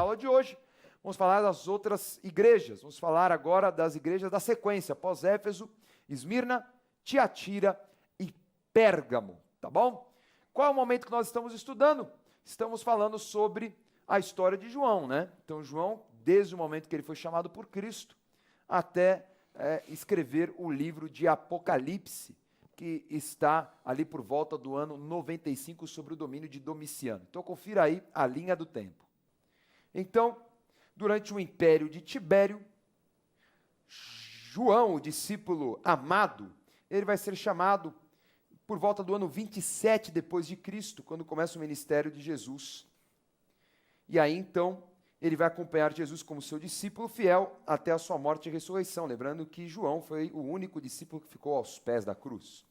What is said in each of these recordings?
aula de hoje, vamos falar das outras igrejas. Vamos falar agora das igrejas da sequência, após Éfeso, Esmirna, Tiatira e Pérgamo, tá bom? Qual é o momento que nós estamos estudando? Estamos falando sobre a história de João, né? Então, João, desde o momento que ele foi chamado por Cristo, até escrever o livro de Apocalipse, que está ali por volta do ano 95, sobre o domínio de Domiciano. Então, confira aí a linha do tempo. Então, durante o império de Tibério, João, o discípulo amado, ele vai ser chamado por volta do ano 27 depois de Cristo, quando começa o ministério de Jesus. E aí, então, ele vai acompanhar Jesus como seu discípulo fiel até a sua morte e ressurreição. Lembrando que João foi o único discípulo que ficou aos pés da cruz.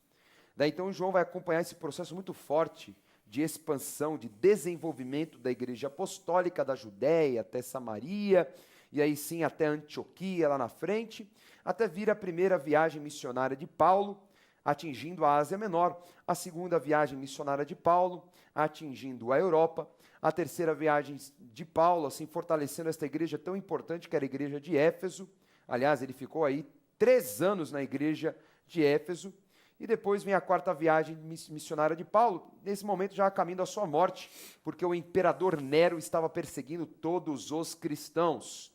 Daí, então, João vai acompanhar esse processo muito forte de expansão, de desenvolvimento da igreja apostólica da Judéia até Samaria, e aí sim até Antioquia, lá na frente, até vir a primeira viagem missionária de Paulo, atingindo a Ásia Menor, a segunda viagem missionária de Paulo, atingindo a Europa, a terceira viagem de Paulo, assim, fortalecendo esta igreja tão importante que era a igreja de Éfeso. Aliás, ele ficou aí 3 anos na igreja de Éfeso, e depois vem a quarta viagem missionária de Paulo, nesse momento já a caminho da sua morte, porque o imperador Nero estava perseguindo todos os cristãos.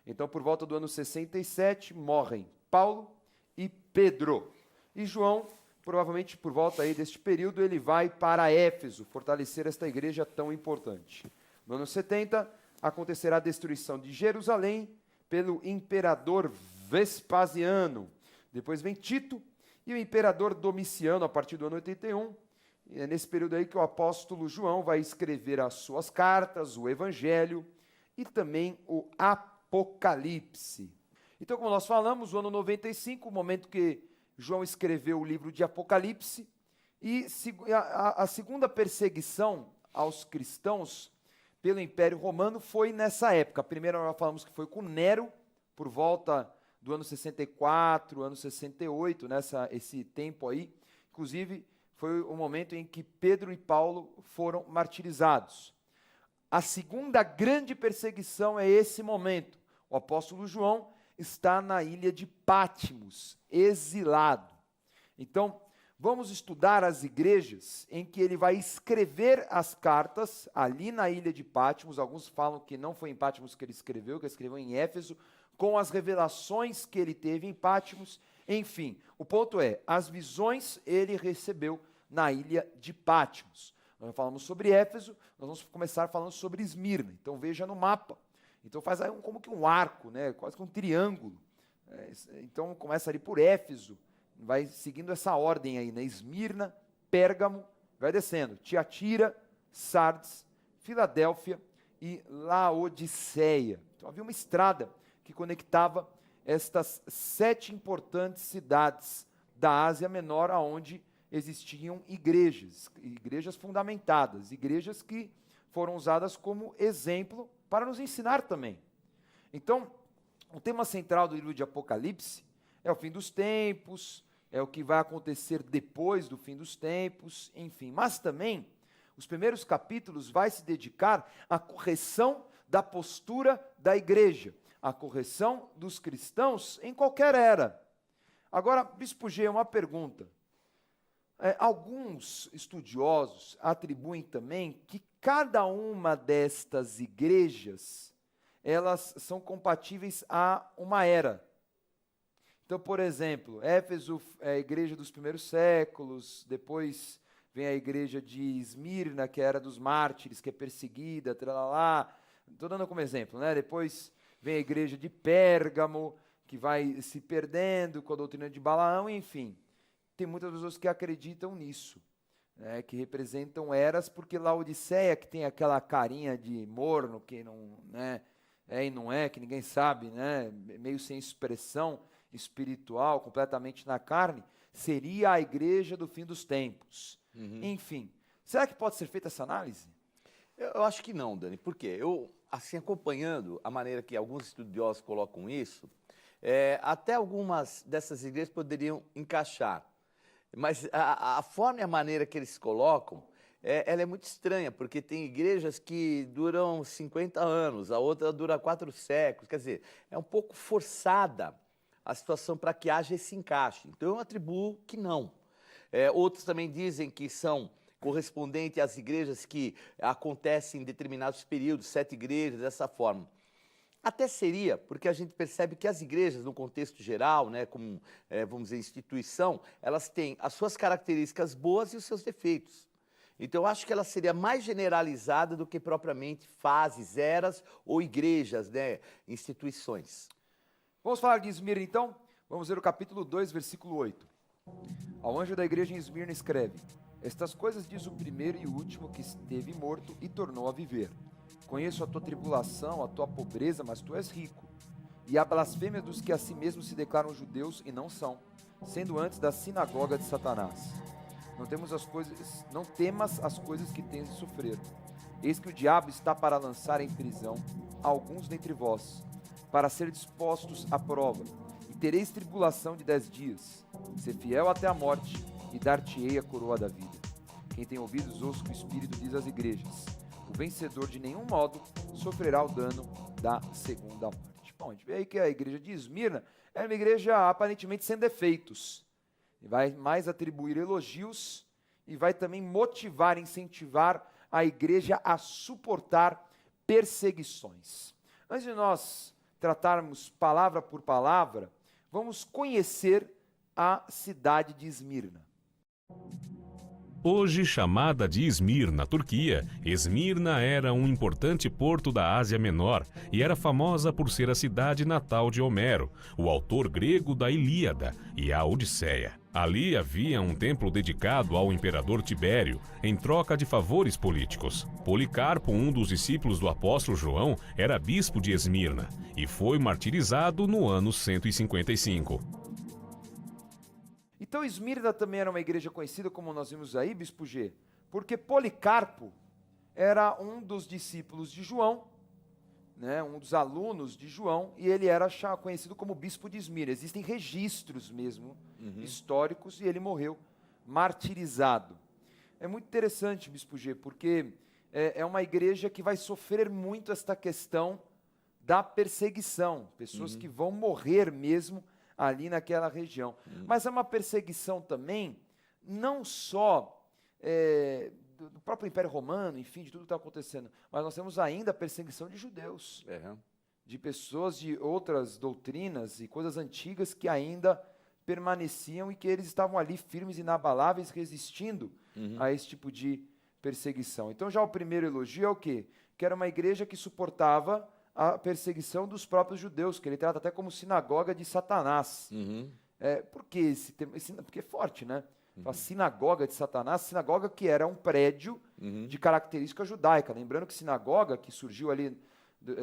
Então, por volta do ano 67, morrem Paulo e Pedro. E João, provavelmente por volta aí deste período, ele vai para Éfeso, fortalecer esta igreja tão importante. No ano 70, acontecerá a destruição de Jerusalém pelo imperador Vespasiano. Depois vem Tito e o imperador Domiciano, a partir do ano 81. E é nesse período aí que o apóstolo João vai escrever as suas cartas, o Evangelho e também o Apocalipse. Então, como nós falamos, o ano 95, o momento que João escreveu o livro de Apocalipse, e a segunda perseguição aos cristãos pelo Império Romano foi nessa época. A primeira nós falamos que foi com Nero, por volta do ano 64, ano 68, esse tempo aí. Inclusive, foi o momento em que Pedro e Paulo foram martirizados. A segunda grande perseguição é esse momento. O apóstolo João está na ilha de Patmos, exilado. Então, vamos estudar as igrejas em que ele vai escrever as cartas ali na ilha de Patmos. Alguns falam que não foi em Patmos que ele escreveu em Éfeso, com as revelações que ele teve em Patmos. Enfim, o ponto é, as visões ele recebeu na ilha de Patmos. Nós falamos sobre Éfeso, nós vamos começar falando sobre Esmirna. Então veja no mapa. Então faz aí como que um arco, né? Quase que um triângulo. Então começa ali por Éfeso, vai seguindo essa ordem aí, né? Esmirna, Pérgamo, vai descendo. Tiatira, Sardes, Filadélfia e Laodiceia. Então havia uma estrada que conectava estas 7 importantes cidades da Ásia Menor, aonde existiam igrejas fundamentadas, igrejas que foram usadas como exemplo para nos ensinar também. Então, o tema central do livro de Apocalipse é o fim dos tempos, é o que vai acontecer depois do fim dos tempos, enfim. Mas também, os primeiros capítulos vai se dedicar à correção da postura da igreja, à correção dos cristãos em qualquer era. Agora, Bispo G, uma pergunta. Alguns estudiosos atribuem também que cada uma destas igrejas, elas são compatíveis a uma era. Então, por exemplo, Éfeso é a igreja dos primeiros séculos, depois vem a igreja de Esmirna, que era dos mártires, que é perseguida, tralalá. Estou dando como exemplo, né? Depois vem a igreja de Pérgamo, que vai se perdendo com a doutrina de Balaão, enfim. Tem muitas pessoas que acreditam nisso, né, que representam eras, porque Laodiceia, que tem aquela carinha de morno, que não, né, e não é, que ninguém sabe, né, meio sem expressão espiritual, completamente na carne, seria a igreja do fim dos tempos. Enfim, será que pode ser feita essa análise? Eu acho que não, Dani. Por quê? Eu, assim, acompanhando a maneira que alguns estudiosos colocam isso, até algumas dessas igrejas poderiam encaixar. Mas a forma e a maneira que eles colocam, ela é muito estranha, porque tem igrejas que duram 50 anos, a outra dura 4 séculos. Quer dizer, é um pouco forçada a situação para que haja esse encaixe. Então, eu atribuo que não. Outros também dizem que são correspondentes às igrejas que acontecem em determinados períodos, 7 igrejas, dessa forma. Até seria, porque a gente percebe que as igrejas, no contexto geral, né, como, vamos dizer, instituição, elas têm as suas características boas e os seus defeitos. Então, eu acho que ela seria mais generalizada do que propriamente fases, eras ou igrejas, né, instituições. Vamos falar de Esmirna, então? Vamos ver o capítulo 2, versículo 8. Ao anjo da igreja em Esmirna escreve: Estas coisas diz o primeiro e o último que esteve morto e tornou a viver. Conheço a tua tribulação, a tua pobreza, mas tu és rico. E a blasfêmia dos que a si mesmos se declaram judeus e não são, sendo antes da sinagoga de Satanás. Não temas as coisas que tens de sofrer. Eis que o diabo está para lançar em prisão alguns dentre vós, para ser dispostos à prova, e tereis tribulação de 10 dias. Ser fiel até a morte, e dar-te-ei a coroa da vida. Quem tem ouvidos, ouça o que o Espírito diz às igrejas. O vencedor de nenhum modo sofrerá o dano da segunda morte. Bom, a gente vê aí que a igreja de Esmirna é uma igreja aparentemente sem defeitos. E vai mais atribuir elogios e vai também motivar, incentivar a igreja a suportar perseguições. Antes de nós tratarmos palavra por palavra, vamos conhecer a cidade de Esmirna. Hoje chamada de Izmir, na Turquia, Esmirna era um importante porto da Ásia Menor e era famosa por ser a cidade natal de Homero, o autor grego da Ilíada e a Odisseia. Ali havia um templo dedicado ao imperador Tibério, em troca de favores políticos. Policarpo, um dos discípulos do apóstolo João, era bispo de Esmirna e foi martirizado no ano 155. Então, Esmirna também era uma igreja conhecida, como nós vimos aí, Bispo G, porque Policarpo era um dos discípulos de João, né, um dos alunos de João, e ele era conhecido como bispo de Esmirna. Existem registros mesmo, históricos, e ele morreu martirizado. É muito interessante, Bispo G, porque é uma igreja que vai sofrer muito esta questão da perseguição, pessoas que vão morrer mesmo ali naquela região. Mas é uma perseguição também, não só do próprio Império Romano, enfim, de tudo que está acontecendo, mas nós temos ainda a perseguição de judeus, de pessoas de outras doutrinas e coisas antigas que ainda permaneciam e que eles estavam ali firmes e inabaláveis, resistindo a esse tipo de perseguição. Então já o primeiro elogio é o quê? Que era uma igreja que suportava a perseguição dos próprios judeus, que ele trata até como sinagoga de Satanás. Por que esse termo? Porque é forte, né? A sinagoga de Satanás, sinagoga que era um prédio de característica judaica. Lembrando que sinagoga, que surgiu ali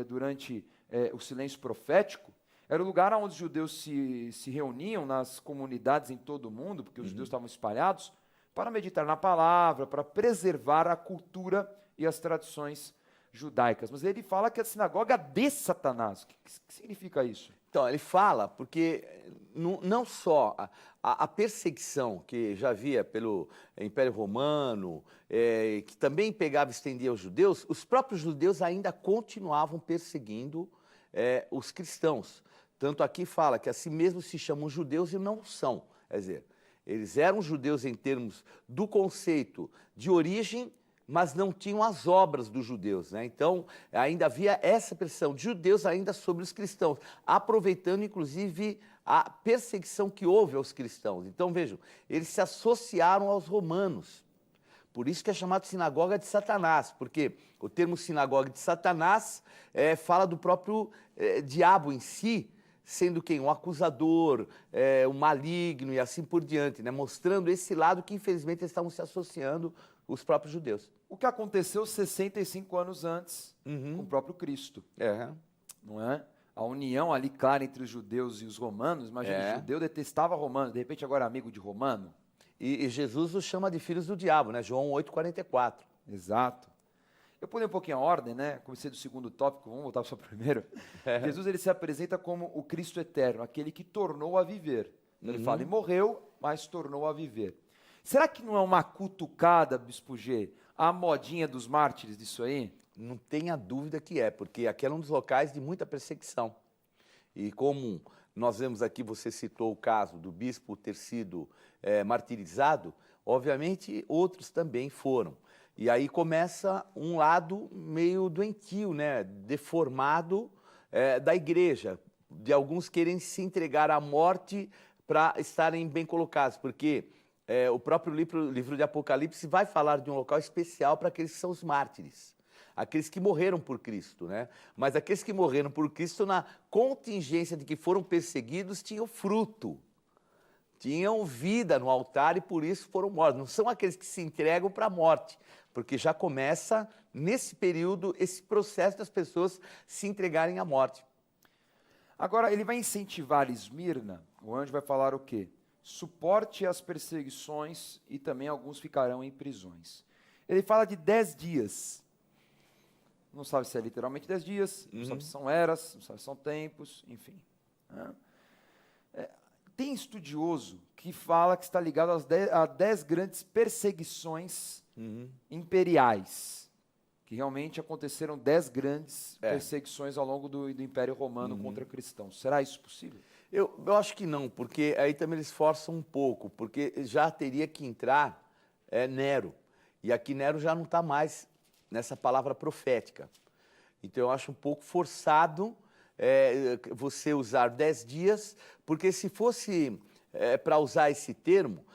durante o silêncio profético, era o lugar onde os judeus se reuniam nas comunidades em todo o mundo, porque os judeus estavam espalhados, para meditar na palavra, para preservar a cultura e as tradições judaicas. Mas ele fala que é a sinagoga de Satanás. O que significa isso? Então, ele fala porque não só a perseguição que já havia pelo Império Romano, que também pegava e estendia aos judeus, os próprios judeus ainda continuavam perseguindo os cristãos. Tanto aqui fala que assim mesmo se chamam judeus e não são. Quer dizer, eles eram judeus em termos do conceito de origem, mas não tinham as obras dos judeus, né? Então, ainda havia essa pressão de judeus ainda sobre os cristãos, aproveitando, inclusive, a perseguição que houve aos cristãos. Então, vejam, eles se associaram aos romanos. Por isso que é chamado sinagoga de Satanás, porque o termo sinagoga de Satanás fala do próprio diabo em si, sendo quem? Um acusador, um maligno e assim por diante, né? Mostrando esse lado que, infelizmente, eles estavam se associando os próprios judeus. O que aconteceu 65 anos antes com o próprio Cristo. Não é? A união ali clara entre os judeus e os romanos. Imagina, o judeu detestava romano, de repente agora é amigo de romano. E Jesus os chama de filhos do diabo, né? João 8,44. Exato. Eu pulei um pouquinho a ordem, né? Comecei do segundo tópico, vamos voltar para o primeiro. Jesus ele se apresenta como o Cristo eterno, aquele que tornou a viver. Então, ele fala, ele morreu, mas tornou a viver. Será que não é uma cutucada, Bispo G, a modinha dos mártires disso aí? Não tenha dúvida que é, porque aqui era um dos locais de muita perseguição. E como nós vemos aqui, você citou o caso do bispo ter sido martirizado, obviamente outros também foram. E aí começa um lado meio doentio, né, deformado da igreja, de alguns querem se entregar à morte para estarem bem colocados, porque o próprio livro de Apocalipse vai falar de um local especial para aqueles que são os mártires. Aqueles que morreram por Cristo, né? Mas aqueles que morreram por Cristo, na contingência de que foram perseguidos, tinham fruto, tinham vida no altar e por isso foram mortos. Não são aqueles que se entregam para a morte, porque já começa, nesse período, esse processo das pessoas se entregarem à morte. Agora, ele vai incentivar Esmirna, o anjo vai falar o quê? Suporte as perseguições e também alguns ficarão em prisões. Ele fala de 10 dias. Não sabe se é literalmente 10 dias, não sabe se são eras, não sabe se são tempos, enfim. Tem estudioso que fala que está ligado a 10 grandes perseguições imperiais, que realmente aconteceram 10 grandes perseguições ao longo do Império Romano contra cristãos. Será isso possível? Eu acho que não, porque aí também eles forçam um pouco, porque já teria que entrar Nero, e aqui Nero já não está mais nessa palavra profética. Então eu acho um pouco forçado você usar 10 dias, porque se fosse para usar esse termo,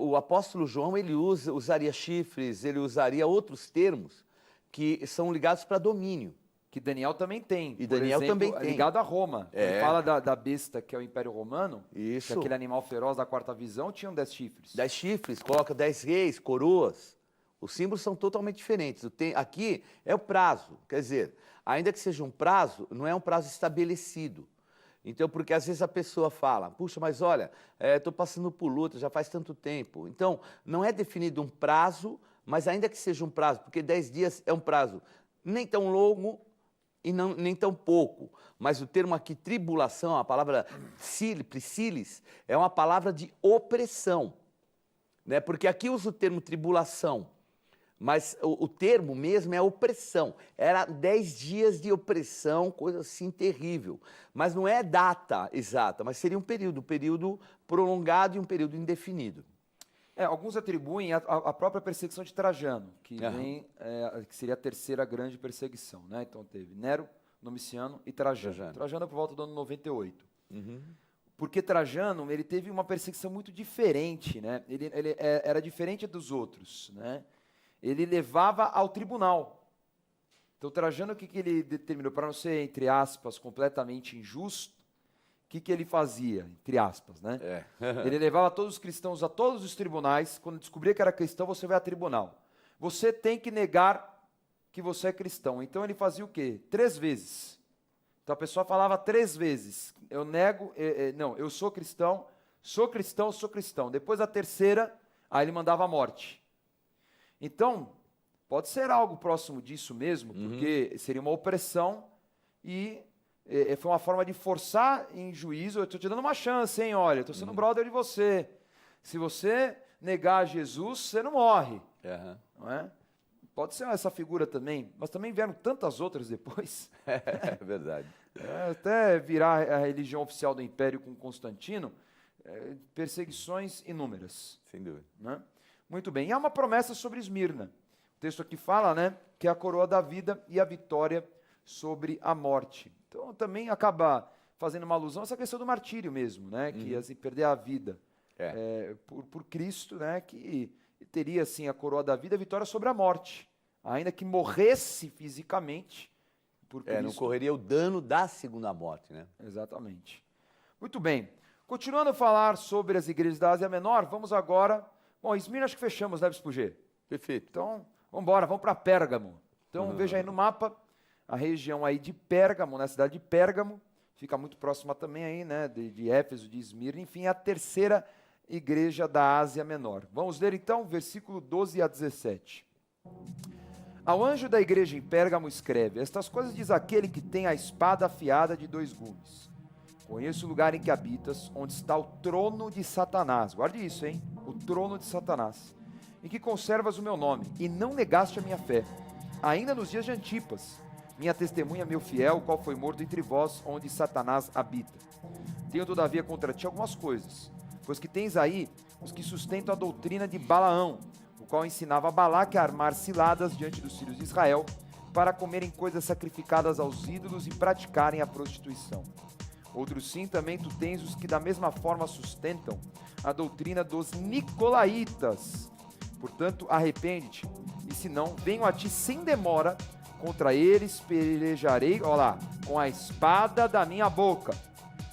o apóstolo João ele usaria chifres, ele usaria outros termos que são ligados para domínio. Que Daniel também tem. E Daniel exemplo, também tem. Ligado a Roma. Ele fala da besta, que é o Império Romano, Isso. que aquele animal feroz da quarta visão tinha 10 chifres. 10 chifres, coloca 10 reis, coroas. Os símbolos são totalmente diferentes. Aqui é o prazo, quer dizer, ainda que seja um prazo, não é um prazo estabelecido. Então, porque às vezes a pessoa fala, puxa, mas olha, estou passando por luta, já faz tanto tempo. Então, não é definido um prazo, mas ainda que seja um prazo, porque 10 dias é um prazo nem tão longo e nem tão pouco. Mas o termo aqui, tribulação, a palavra prisilis, é uma palavra de opressão. Né? Porque aqui usa o termo tribulação, mas o termo mesmo é opressão. Era 10 dias de opressão, coisa assim terrível. Mas não é data exata, mas seria um período prolongado e um período indefinido. Alguns atribuem a própria perseguição de Trajano, que seria a terceira grande perseguição. Né? Então teve Nero, Domiciano e Trajano. Trajano é por volta do ano 98. Porque Trajano ele teve uma perseguição muito diferente. Né? Ele era diferente dos outros. Né? Ele levava ao tribunal. Então Trajano, o que ele determinou? Para não ser, entre aspas, completamente injusto, o que ele fazia, entre aspas, né? Ele levava todos os cristãos a todos os tribunais. Quando descobria que era cristão, você vai a tribunal. Você tem que negar que você é cristão. Então ele fazia o quê? 3 vezes. Então a pessoa falava 3 vezes. Eu nego, não, eu sou cristão, sou cristão, sou cristão. Depois da terceira, aí ele mandava a morte. Então, pode ser algo próximo disso mesmo, porque seria uma opressão e foi uma forma de forçar em juízo. Eu estou te dando uma chance, hein? Olha, eu estou sendo brother de você. Se você negar Jesus, você não morre. Não é? Pode ser essa figura também, mas também vieram tantas outras depois. É verdade. Até virar a religião oficial do Império com Constantino, perseguições inúmeras. Sem dúvida. Né? Muito bem. E há uma promessa sobre Esmirna. O texto aqui fala, né, que é a coroa da vida e a vitória sobre a morte. Então também acaba fazendo uma alusão a essa questão do martírio mesmo, né, que assim, perder a vida por Cristo, né, que teria assim a coroa da vida e a vitória sobre a morte, ainda que morresse fisicamente por Cristo. Não correria o dano da segunda morte, né? Exatamente. Muito bem. Continuando a falar sobre as igrejas da Ásia Menor, vamos agora... Bom, Esmirna acho que fechamos, né, Bispo G? Perfeito. Então, vamos embora, vamos para Pérgamo. Então, veja aí no mapa, a região aí de Pérgamo, na cidade de Pérgamo, fica muito próxima também aí, né, de Éfeso, de Esmirna, enfim, é a terceira igreja da Ásia Menor. Vamos ler então, versículo 12 a 17. Ao anjo da igreja em Pérgamo escreve: estas coisas diz aquele que tem a espada afiada de 2 gumes. Conheço o lugar em que habitas, onde está o trono de Satanás. Guarde isso, hein? O trono de Satanás. em que conservas o meu nome, e não negaste a minha fé, ainda nos dias de Antipas, minha testemunha, meu fiel, o qual foi morto entre vós, onde Satanás habita. Tenho, todavia, contra ti algumas coisas, pois que tens aí os que sustentam a doutrina de Balaão, o qual ensinava a Balaque a armar ciladas diante dos filhos de Israel, para comerem coisas sacrificadas aos ídolos e praticarem a prostituição. Outros sim, também tu tens os que da mesma forma sustentam a doutrina dos nicolaítas. Portanto, arrepende-te, e se não, venho a ti sem demora, contra eles pelejarei, olha lá, com a espada da minha boca.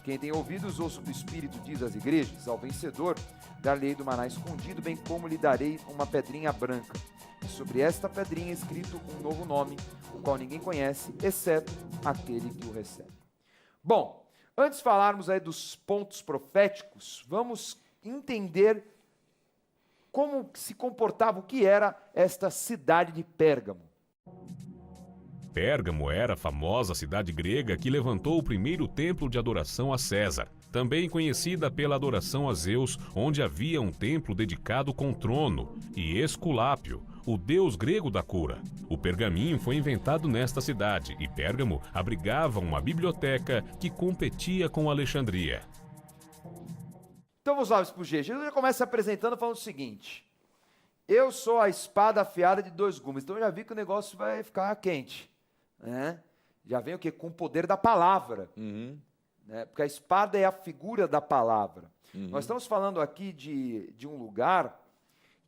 Quem tem ouvidos, ouça o que o Espírito diz às igrejas, ao vencedor, dar-lhe do maná escondido, bem como lhe darei uma pedrinha branca. E sobre esta pedrinha é escrito um novo nome, o qual ninguém conhece, exceto aquele que o recebe. Bom, antes de falarmos aí dos pontos proféticos, vamos entender como se comportava, o que era esta cidade de Pérgamo. Pérgamo era a famosa cidade grega que levantou o primeiro templo de adoração a César, também conhecida pela adoração a Zeus, onde havia um templo dedicado com trono, e Esculápio, o deus grego da cura. O pergaminho foi inventado nesta cidade, e Pérgamo abrigava uma biblioteca que competia com Alexandria. Então vamos lá, Spurgeon. Jesus já começa se apresentando falando o seguinte: eu sou a espada afiada de dois gumes. Então já vi que o negócio vai ficar quente, né? Já vem o quê? Com o poder da palavra. Né? Porque a espada é a figura da palavra. Nós estamos falando aqui de um lugar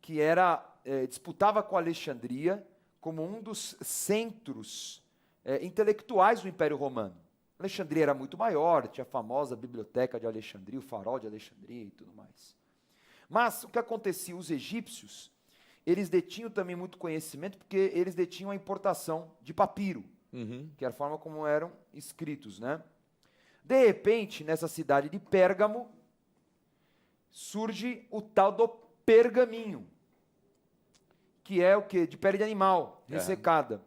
que era disputava com Alexandria como um dos centros intelectuais do Império Romano. Alexandria era muito maior, tinha a famosa biblioteca de Alexandria, o farol de Alexandria e tudo mais. Mas o que acontecia? Os egípcios, eles detinham também muito conhecimento, porque eles detinham a importação de papiro, que era a forma como eram escritos, né? De repente, nessa cidade de Pérgamo, surge o tal do pergaminho, que é o quê? De pele de animal, ressecada.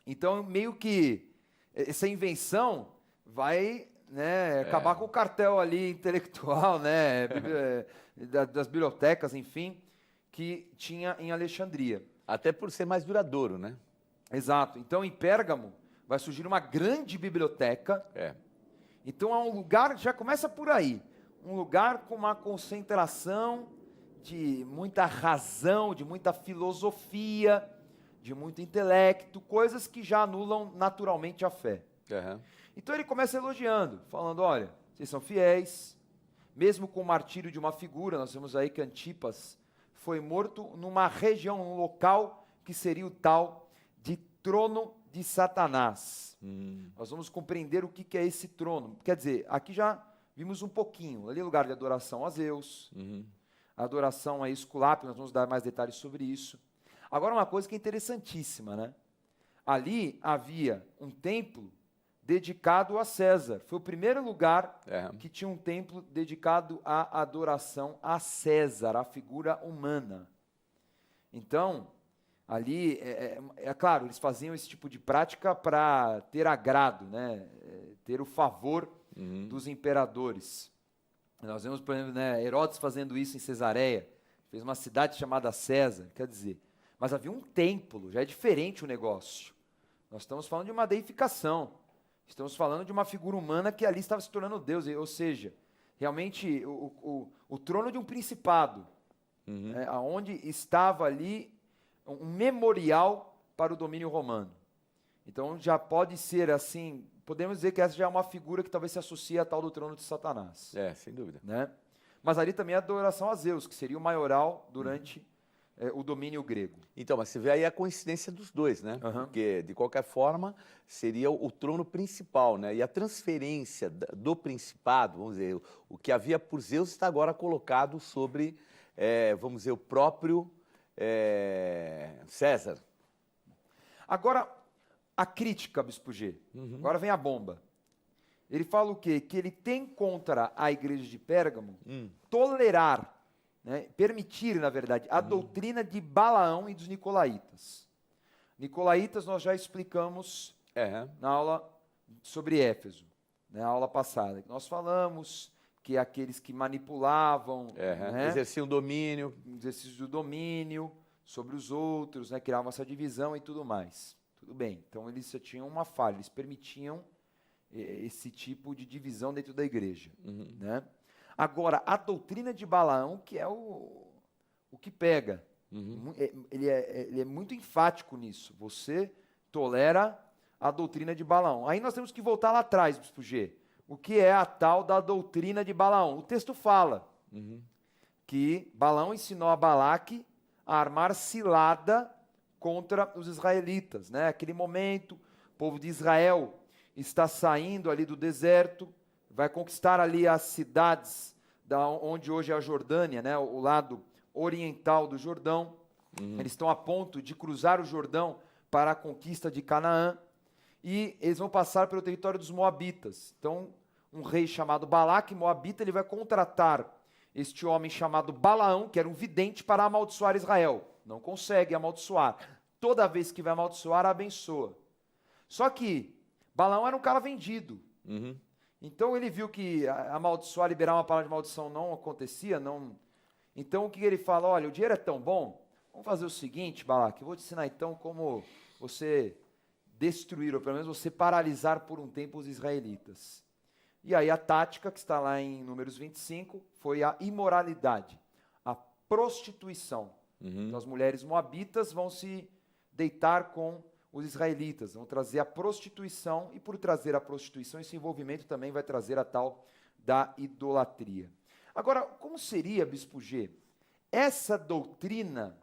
Então, meio que essa invenção vai, né, acabar com o cartel ali intelectual, né, das bibliotecas, enfim, que tinha em Alexandria. Até por ser mais duradouro, né? Exato. Então, em Pérgamo, vai surgir uma grande biblioteca. Então, é um lugar, já começa por aí, um lugar com uma concentração de muita razão, de muita filosofia, de muito intelecto, coisas que já anulam naturalmente a fé. Então ele começa elogiando, falando, olha, vocês são fiéis, mesmo com o martírio de uma figura, nós vemos aí que Antipas foi morto numa região, num local que seria o tal de trono de Satanás. Nós vamos compreender o que é esse trono. Quer dizer, aqui já vimos um pouquinho, ali é lugar de adoração a Zeus, a adoração a Esculápio, nós vamos dar mais detalhes sobre isso. Agora, uma coisa que é interessantíssima, né? Ali havia um templo dedicado a César. Foi o primeiro lugar que tinha um templo dedicado à adoração a César, a figura humana. Então, ali, é claro, eles faziam esse tipo de prática para ter agrado, né? Ter o favor dos imperadores. Nós vemos, por exemplo, né, Herodes fazendo isso em Cesareia. Fez uma cidade chamada César, quer dizer. Mas havia um templo, já é diferente o negócio. Nós estamos falando de uma deificação. Estamos falando de uma figura humana que ali estava se tornando Deus, ou seja, realmente o trono de um principado, onde estava ali um memorial para o domínio romano. Então já pode ser assim, podemos dizer que essa já é uma figura que talvez se associe a tal do trono de Satanás. Sem dúvida. Né? Mas ali também a adoração a Zeus, que seria o maioral durante o domínio grego. Então, mas você vê aí a coincidência dos dois, né? Porque, de qualquer forma, seria o trono principal, né? E a transferência do principado, vamos dizer, o que havia por Zeus está agora colocado sobre, vamos dizer, o próprio César. Agora, a crítica, Bispo G. Agora vem a bomba. Ele fala o quê? Que ele tem contra a igreja de Pérgamo tolerar, né, permitir, na verdade, a doutrina de Balaão e dos Nicolaítas. Nicolaítas nós já explicamos na aula sobre Éfeso, na aula passada. Nós falamos que é aqueles que manipulavam, né? Exerciam domínio. Exercício do domínio sobre os outros, né? Criavam essa divisão e tudo mais. Tudo bem, então eles só tinham uma falha, eles permitiam esse tipo de divisão dentro da igreja. Né? Agora, a doutrina de Balaão, que é o que pega, ele é muito enfático nisso. Você tolera a doutrina de Balaão. Aí nós temos que voltar lá atrás, Bispo G. O que é a tal da doutrina de Balaão? O texto fala que Balaão ensinou a Balaque a armar cilada contra os israelitas. Né? Aquele momento, o povo de Israel está saindo ali do deserto, vai conquistar ali as cidades onde hoje é a Jordânia, né? O lado oriental do Jordão. Eles estão a ponto de cruzar o Jordão para a conquista de Canaã, e eles vão passar pelo território dos Moabitas. Então, um rei chamado Balaque, Moabita, ele vai contratar este homem chamado Balaão, que era um vidente, para amaldiçoar Israel. Não consegue amaldiçoar. Toda vez que vai amaldiçoar, abençoa. Só que Balaão era um cara vendido. Então ele viu que amaldiçoar, liberar uma palavra de maldição não acontecia. Então o que ele fala? Olha, o dinheiro é tão bom, vamos fazer o seguinte, Balaque, eu vou te ensinar então como você destruir, ou pelo menos você paralisar por um tempo os israelitas. E aí a tática, que está lá em Números 25, foi a imoralidade, a prostituição. Então as mulheres moabitas vão se deitar com os israelitas, vão trazer a prostituição, e por trazer a prostituição, esse envolvimento também vai trazer a tal da idolatria. Agora, como seria, Bispo G, essa doutrina,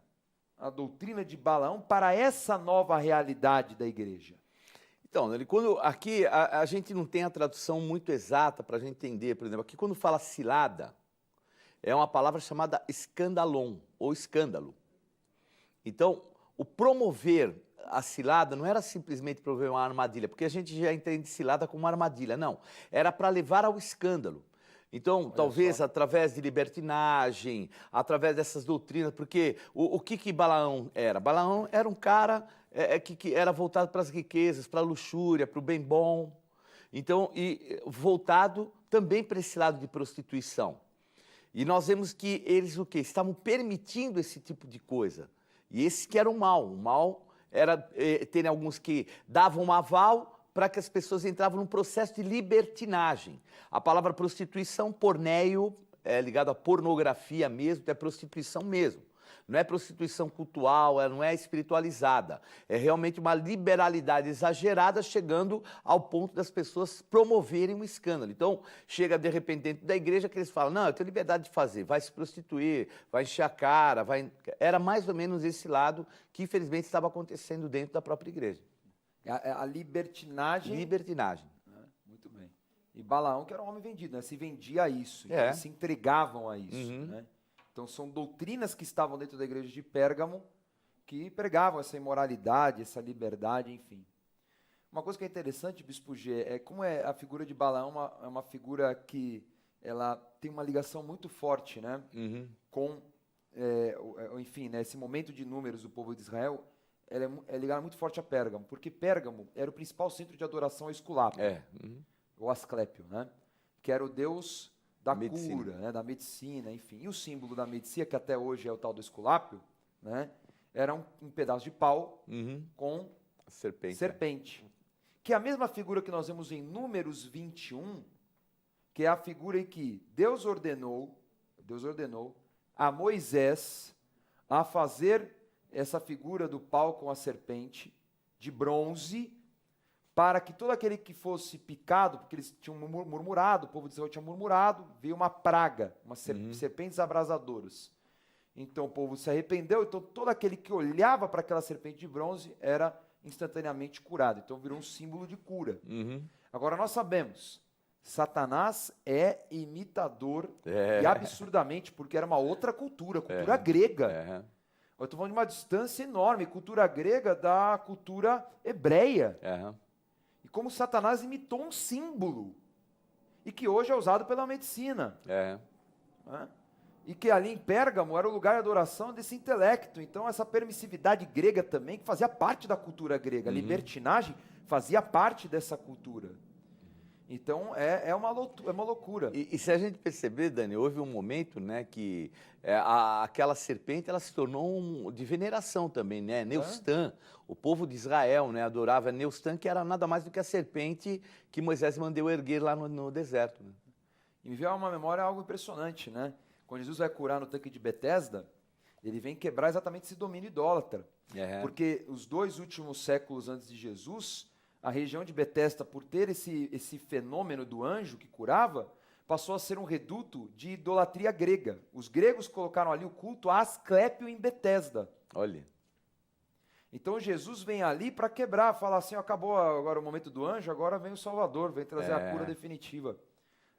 a doutrina de Balaão, para essa nova realidade da igreja? Então, quando aqui a gente não tem a tradução muito exata para a gente entender, por exemplo, aqui quando fala cilada, é uma palavra chamada escandalon, ou escândalo. Então, o promover a cilada não era simplesmente promover uma armadilha, porque a gente já entende cilada como uma armadilha, não. Era para levar ao escândalo. Então, talvez através de libertinagem, através dessas doutrinas, porque o que Balaão era? Balaão era um cara que era voltado para as riquezas, para a luxúria, para o bem bom. Então, e voltado também para esse lado de prostituição. E nós vemos que eles o quê? Estavam permitindo esse tipo de coisa. E esse que era o mal. O mal era ter alguns que davam um aval para que as pessoas entravam num processo de libertinagem. A palavra prostituição, porneio, é ligado à pornografia mesmo, é prostituição mesmo. Não é prostituição cultural, ela não é espiritualizada. É realmente uma liberalidade exagerada, chegando ao ponto das pessoas promoverem um escândalo. Então, chega de repente dentro da igreja que eles falam, não, eu tenho liberdade de fazer, vai se prostituir, vai encher a cara, vai... Era mais ou menos esse lado que infelizmente estava acontecendo dentro da própria igreja. A libertinagem... Libertinagem. Muito bem. E Balaão, que era um homem vendido, né? Se vendia a isso, então eles se entregavam a isso, né? Então, são doutrinas que estavam dentro da igreja de Pérgamo que pregavam essa imoralidade, essa liberdade, enfim. Uma coisa que é interessante, Bispo G, é como a figura de Balaão é uma figura que ela tem uma ligação muito forte, né? Com, enfim, né, esse momento de números do povo de Israel, ela é ligada muito forte a Pérgamo, porque Pérgamo era o principal centro de adoração ao Esculápio, ou Asclépio, né? Que era o deus da cura, né, da medicina, enfim. E o símbolo da medicina, que até hoje é o tal do Esculápio, né, era um pedaço de pau com serpente. Que é a mesma figura que nós vemos em Números 21, que é a figura em que Deus ordenou a Moisés a fazer essa figura do pau com a serpente de bronze, para que todo aquele que fosse picado, porque eles tinham murmurado, o povo de Israel tinha murmurado, veio uma praga, umas serpentes abrasadoras. Então o povo se arrependeu, então todo aquele que olhava para aquela serpente de bronze era instantaneamente curado. Então virou um símbolo de cura. Agora nós sabemos, Satanás é imitador, e absurdamente, porque era uma outra cultura, cultura grega. Eu estou falando de uma distância enorme, cultura grega da cultura hebreia. E como Satanás imitou um símbolo, e que hoje é usado pela medicina. Né? E que ali em Pérgamo era o lugar de adoração desse intelecto. Então essa permissividade grega também, que fazia parte da cultura grega, a libertinagem fazia parte dessa cultura. Então, é uma loucura. E se a gente perceber, Dani, houve um momento, né, que aquela serpente ela se tornou de veneração também, né? Neustã, o povo de Israel, né, adorava Neustã, que era nada mais do que a serpente que Moisés mandou erguer lá no deserto. Né? E me veio a uma memória algo impressionante, né? Quando Jesus vai curar no tanque de Betesda, ele vem quebrar exatamente esse domínio idólatra. Porque os 2 últimos séculos antes de Jesus, a região de Betesda, por ter esse fenômeno do anjo que curava, passou a ser um reduto de idolatria grega. Os gregos colocaram ali o culto a Asclépio em Betesda. Olha. Então Jesus vem ali para quebrar, falar assim, acabou agora o momento do anjo, agora vem o Salvador, vem trazer a cura definitiva.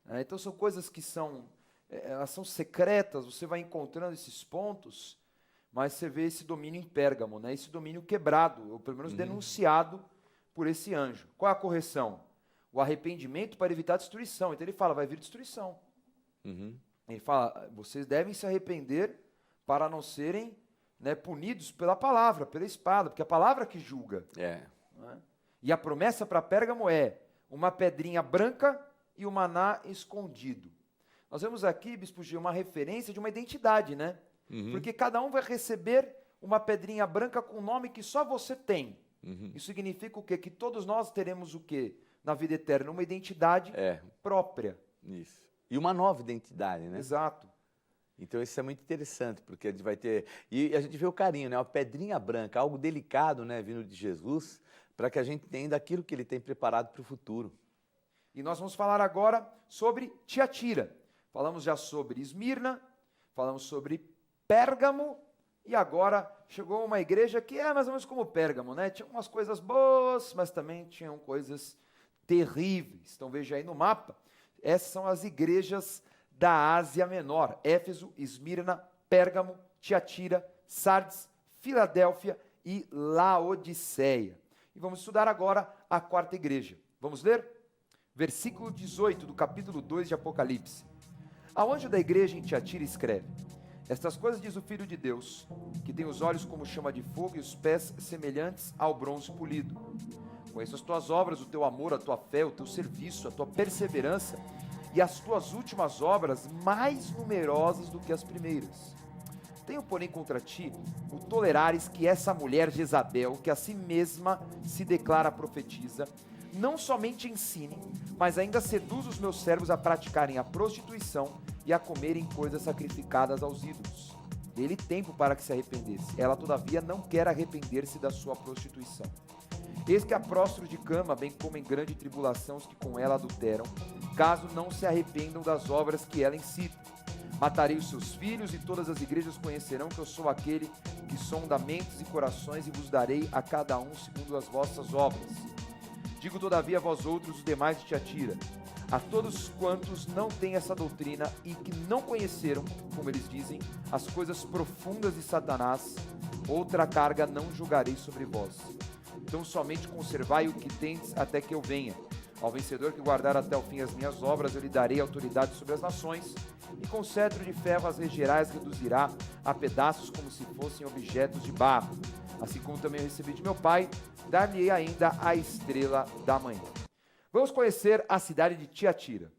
Então são coisas que elas são secretas, você vai encontrando esses pontos, mas você vê esse domínio em Pérgamo, né? Esse domínio quebrado, ou pelo menos denunciado por esse anjo. Qual é a correção? O arrependimento para evitar destruição. Então ele fala, vai vir destruição. Ele fala, vocês devem se arrepender para não serem, né, punidos pela palavra, pela espada, porque é a palavra que julga. Né? E a promessa para Pérgamo é uma pedrinha branca e o maná escondido. Nós vemos aqui, Bispo Gil, uma referência de uma identidade, né? Porque cada um vai receber uma pedrinha branca com um nome que só você tem. Isso significa o quê? Que todos nós teremos o quê? Na vida eterna, uma identidade própria. Isso. E uma nova identidade, né? Exato. Então isso é muito interessante, porque a gente vai ter... E a gente vê o carinho, né? Uma pedrinha branca, algo delicado, né? Vindo de Jesus, para que a gente entenda aquilo que ele tem preparado para o futuro. E nós vamos falar agora sobre Tiatira. Falamos já sobre Esmirna, falamos sobre Pérgamo, e agora chegou uma igreja que é mais ou menos como Pérgamo, né? Tinha umas coisas boas, mas também tinham coisas terríveis. Então veja aí no mapa, essas são as igrejas da Ásia Menor: Éfeso, Esmirna, Pérgamo, Tiatira, Sardes, Filadélfia e Laodiceia. E vamos estudar agora a 4ª igreja. Vamos ler? Versículo 18 do capítulo 2 de Apocalipse. Ao anjo da igreja em Tiatira escreve: estas coisas diz o Filho de Deus, que tem os olhos como chama de fogo e os pés semelhantes ao bronze polido. Conheço as tuas obras, o teu amor, a tua fé, o teu serviço, a tua perseverança e as tuas últimas obras mais numerosas do que as primeiras. Tenho, porém, contra ti o tolerares que essa mulher Jezabel, que a si mesma se declara profetisa, não somente ensine, mas ainda seduz os meus servos a praticarem a prostituição e a comerem coisas sacrificadas aos ídolos. Dê-lhe tempo para que se arrependesse. Ela, todavia, não quer arrepender-se da sua prostituição. Eis que a prostro de cama, bem como em grande tribulação os que com ela adulteram, caso não se arrependam das obras que ela incita. Matarei os seus filhos, e todas as igrejas conhecerão que eu sou aquele que sonda mentes e corações, e vos darei a cada um segundo as vossas obras. Digo, todavia, a vós outros, os demais de Tiatira, a todos quantos não têm essa doutrina e que não conheceram, como eles dizem, as coisas profundas de Satanás, outra carga não julgarei sobre vós. Então somente conservai o que tendes até que eu venha. Ao vencedor que guardar até o fim as minhas obras, eu lhe darei autoridade sobre as nações, e com cetro de ferro as regerá, as reduzirá a pedaços como se fossem objetos de barro. Assim como também eu recebi de meu Pai, dar-lhe ainda a estrela da manhã. Vamos conhecer a cidade de Tiatira.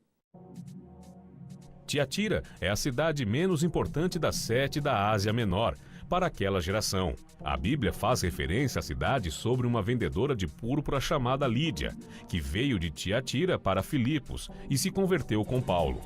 Tiatira é a cidade menos importante das 7 da Ásia Menor para aquela geração. A Bíblia faz referência à cidade sobre uma vendedora de púrpura chamada Lídia, que veio de Tiatira para Filipos e se converteu com Paulo.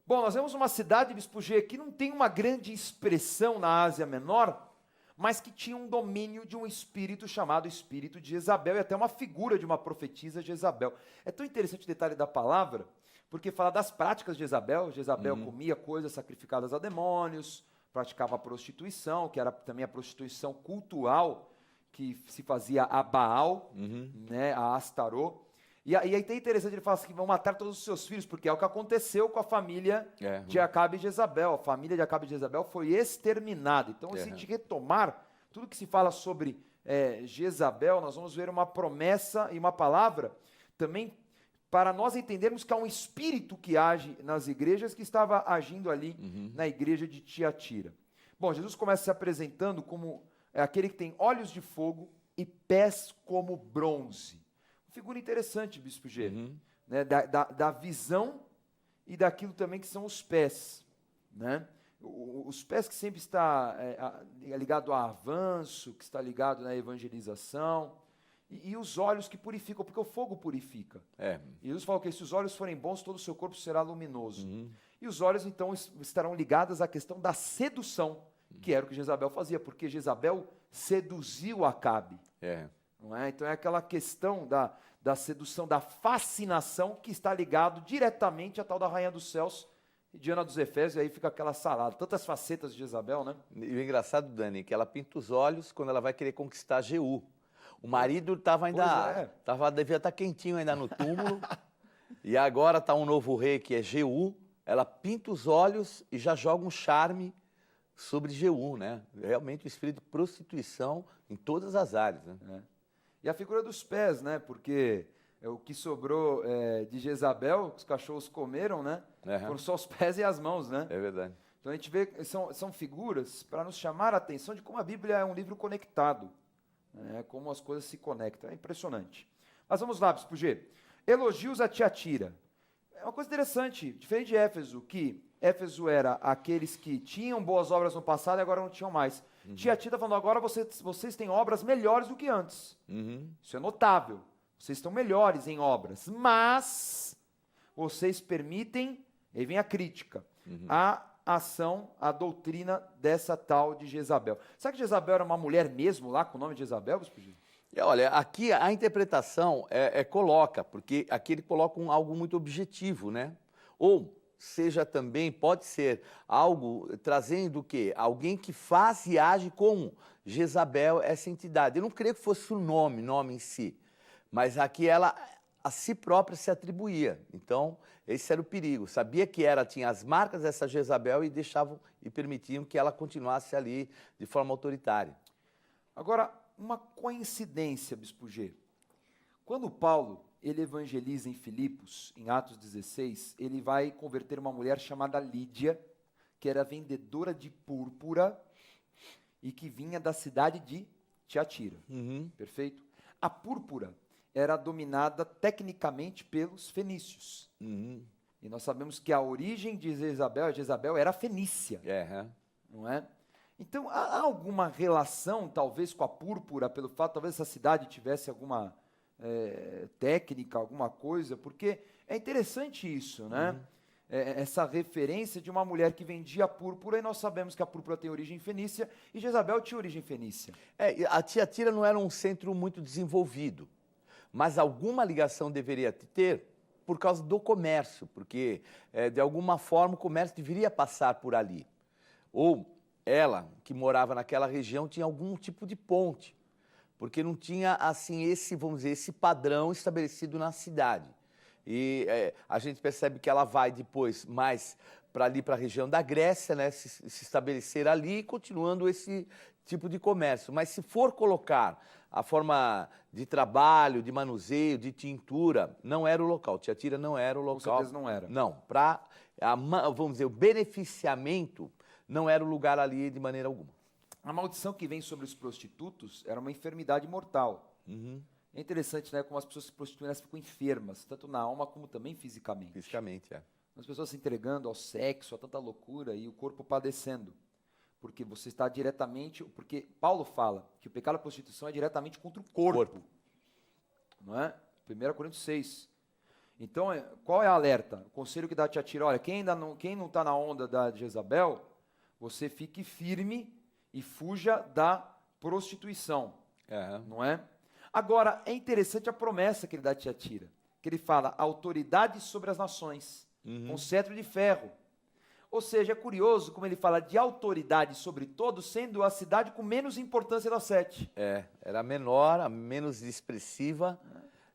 Bom, nós vemos uma cidade, Bispo G, que não tem uma grande expressão na Ásia Menor, mas que tinha um domínio de um espírito chamado espírito de Jezabel, e até uma figura de uma profetisa Jezabel. É tão interessante o detalhe da palavra, porque fala das práticas de Jezabel. Jezabel comia coisas sacrificadas a demônios, praticava a prostituição, que era também a prostituição cultural, que se fazia a Baal, né, a Astarô. E aí é interessante, ele fala assim, que vão matar todos os seus filhos, porque é o que aconteceu com a família de Acabe e Jezabel. A família de Acabe e Jezabel foi exterminada. Então, se a gente retomar tudo que se fala sobre Jezabel, nós vamos ver uma promessa e uma palavra também para nós entendermos que há um espírito que age nas igrejas, que estava agindo ali na igreja de Tiatira. Bom, Jesus começa se apresentando como aquele que tem olhos de fogo e pés como bronze. Figura interessante, Bispo G, Uhum. né? Da visão e daquilo também que são os pés, né? Os pés que sempre está ligado ao avanço, que está ligado na evangelização, e os olhos que purificam, porque o fogo purifica. É. E Jesus falou que se os olhos forem bons, todo o seu corpo será luminoso. Uhum. E os olhos, então, estarão ligados à questão da sedução, que era o que Jezabel fazia, porque Jezabel seduziu Acabe. É. Não é? Então é aquela questão da sedução, da fascinação, que está ligado diretamente à tal da Rainha dos Céus, Diana dos Efésios, e aí fica aquela salada. Tantas facetas de Jezabel, né? E o engraçado, Dani, é que ela pinta os olhos quando ela vai querer conquistar Jeú. O marido estava ainda, devia estar quentinho ainda no túmulo, e agora está um novo rei que é Jeú. Ela pinta os olhos e já joga um charme sobre Jeú, né? Realmente o espírito de prostituição em todas as áreas, né? E a figura dos pés, né? Porque o que sobrou de Jezabel, que os cachorros comeram, né? Foram só os pés e as mãos, né? É verdade. Então a gente vê que são figuras para nos chamar a atenção de como a Bíblia é um livro conectado, né? Como as coisas se conectam. É impressionante. Mas vamos lá, Bispo G. Elogios a Tiatira. É uma coisa interessante, diferente de Éfeso, que Éfeso era aqueles que tinham boas obras no passado e agora não tinham mais. Tiatira está falando, agora vocês têm obras melhores do que antes. Isso é notável. Vocês estão melhores em obras, mas vocês permitem, aí vem a crítica, a ação, a doutrina dessa tal de Jezabel. Será que Jezabel era uma mulher mesmo lá, com o nome de Jezabel? E olha, aqui a interpretação coloca, porque aqui ele coloca algo muito objetivo, né? Ou seja também, pode ser algo trazendo o quê? Alguém que faz e age como Jezabel, essa entidade. Eu não creio que fosse o nome em si, mas aqui ela a si própria se atribuía. Então, esse era o perigo. Sabia que tinha as marcas dessa Jezabel e deixavam e permitiam que ela continuasse ali de forma autoritária. Agora, uma coincidência, Bispo G. Quando Paulo ele evangeliza em Filipos, em Atos 16, ele vai converter uma mulher chamada Lídia, que era vendedora de púrpura e que vinha da cidade de Tiatira. Perfeito? A púrpura era dominada tecnicamente pelos fenícios. E nós sabemos que a origem de Jezabel era fenícia. Não é? Então, há alguma relação, talvez, com a púrpura, pelo fato, talvez essa cidade tivesse alguma técnica, alguma coisa, porque é interessante isso, né? Essa referência de uma mulher que vendia púrpura, e nós sabemos que a púrpura tem origem fenícia, e Jezabel tinha origem fenícia. A Tiatira não era um centro muito desenvolvido, mas alguma ligação deveria ter por causa do comércio, porque, de alguma forma, o comércio deveria passar por ali. Ou ela, que morava naquela região, tinha algum tipo de ponte, porque não tinha, assim, esse padrão estabelecido na cidade. E a gente percebe que ela vai depois mais para a região da Grécia, né, se estabelecer ali, continuando esse tipo de comércio. Mas se for colocar a forma de trabalho, de manuseio, de tintura, não era o local. Tiatira não era o local. Com certeza não era. Não, vamos dizer, o beneficiamento não era o lugar ali de maneira alguma. A maldição que vem sobre os prostitutos era uma enfermidade mortal. É interessante, né, como as pessoas se prostituem, elas ficam enfermas, tanto na alma como também fisicamente. Fisicamente, As pessoas se entregando ao sexo, a tanta loucura, e o corpo padecendo. Porque você está diretamente... Porque Paulo fala que o pecado da prostituição é diretamente contra o corpo. Não é? 1 Coríntios 6. Então, qual é a alerta? O conselho que dá a Tiatira, olha, quem não está na onda da Jezabel, você fique firme e fuja da prostituição. Não é? Agora, é interessante a promessa que ele dá a Tiatira, que ele fala, autoridade sobre as nações, com cetro de ferro. Ou seja, é curioso como ele fala de autoridade sobre todos, sendo a cidade com menos importância das 7. Era menor, a menos expressiva,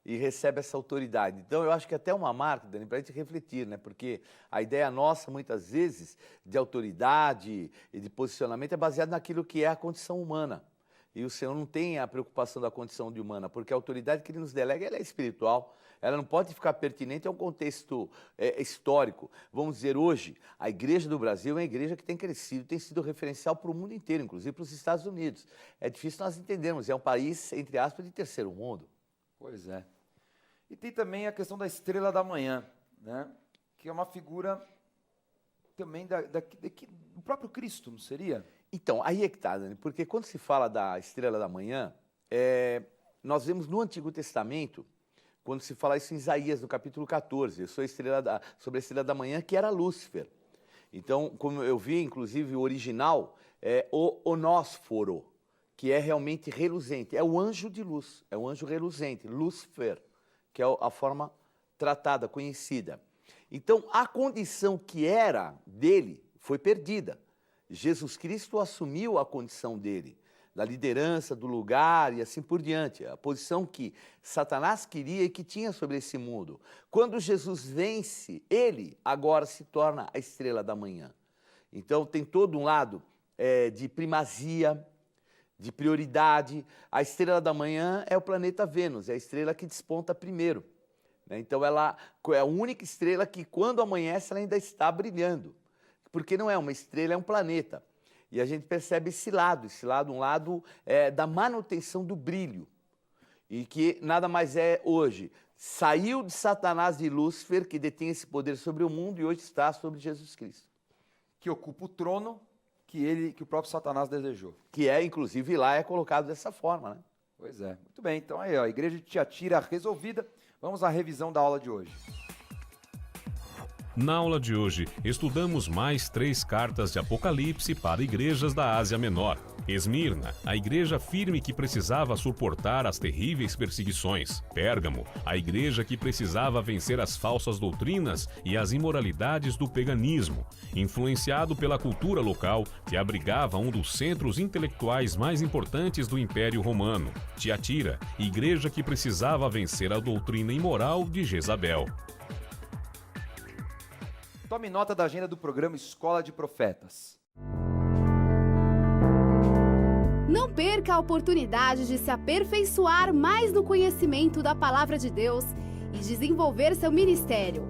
e recebe essa autoridade. Então, eu acho que até uma marca, Dani, para a gente refletir, né? Porque a ideia nossa, muitas vezes, de autoridade e de posicionamento é baseada naquilo que é a condição humana. E o Senhor não tem a preocupação da condição de humana, porque a autoridade que Ele nos delega, ela é espiritual. Ela não pode ficar pertinente a um contexto histórico. Vamos dizer, hoje, a Igreja do Brasil é uma igreja que tem crescido, tem sido referencial para o mundo inteiro, inclusive para os Estados Unidos. É difícil nós entendermos, é um país, entre aspas, de terceiro mundo. Pois é. E tem também a questão da estrela da manhã, né? Que é uma figura também do próprio Cristo, não seria? Então, aí é que está, Dani, porque quando se fala da estrela da manhã, nós vemos no Antigo Testamento, quando se fala isso em Isaías, no capítulo 14, sobre a estrela da manhã, que era Lúcifer. Então, como eu vi, inclusive, o original é o onósforo, que é realmente reluzente. É o anjo de luz, é o anjo reluzente, Lúcifer, que é a forma tratada, conhecida. Então, a condição que era dele foi perdida. Jesus Cristo assumiu a condição dele, da liderança, do lugar e assim por diante. A posição que Satanás queria e que tinha sobre esse mundo. Quando Jesus vence, ele agora se torna a estrela da manhã. Então, tem todo um lado de primazia, de prioridade. A estrela da manhã é o planeta Vênus, é a estrela que desponta primeiro. Então, ela é a única estrela que, quando amanhece, ela ainda está brilhando. Porque não é uma estrela, é um planeta. E a gente percebe esse lado, um lado da manutenção do brilho. E que nada mais é hoje. Saiu de Satanás e Lúcifer, que detém esse poder sobre o mundo, e hoje está sobre Jesus Cristo. Que ocupa o trono que o próprio Satanás desejou. Que inclusive, lá é colocado dessa forma, né? Pois é. Muito bem, então aí, ó, a igreja de Tiatira resolvida. Vamos à revisão da aula de hoje. Na aula de hoje, estudamos mais 3 cartas de Apocalipse para igrejas da Ásia Menor. Esmirna, a igreja firme que precisava suportar as terríveis perseguições. Pérgamo, a igreja que precisava vencer as falsas doutrinas e as imoralidades do paganismo, influenciado pela cultura local que abrigava um dos centros intelectuais mais importantes do Império Romano. Tiatira, igreja que precisava vencer a doutrina imoral de Jezabel. Tome nota da agenda do programa Escola de Profetas. Não perca a oportunidade de se aperfeiçoar mais no conhecimento da Palavra de Deus e desenvolver seu ministério.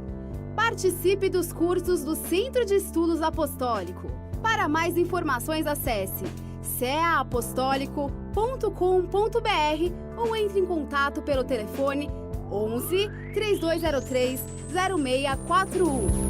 Participe dos cursos do Centro de Estudos Apostólico. Para mais informações, acesse ceaapostólico.com.br ou entre em contato pelo telefone 11 3203 0641.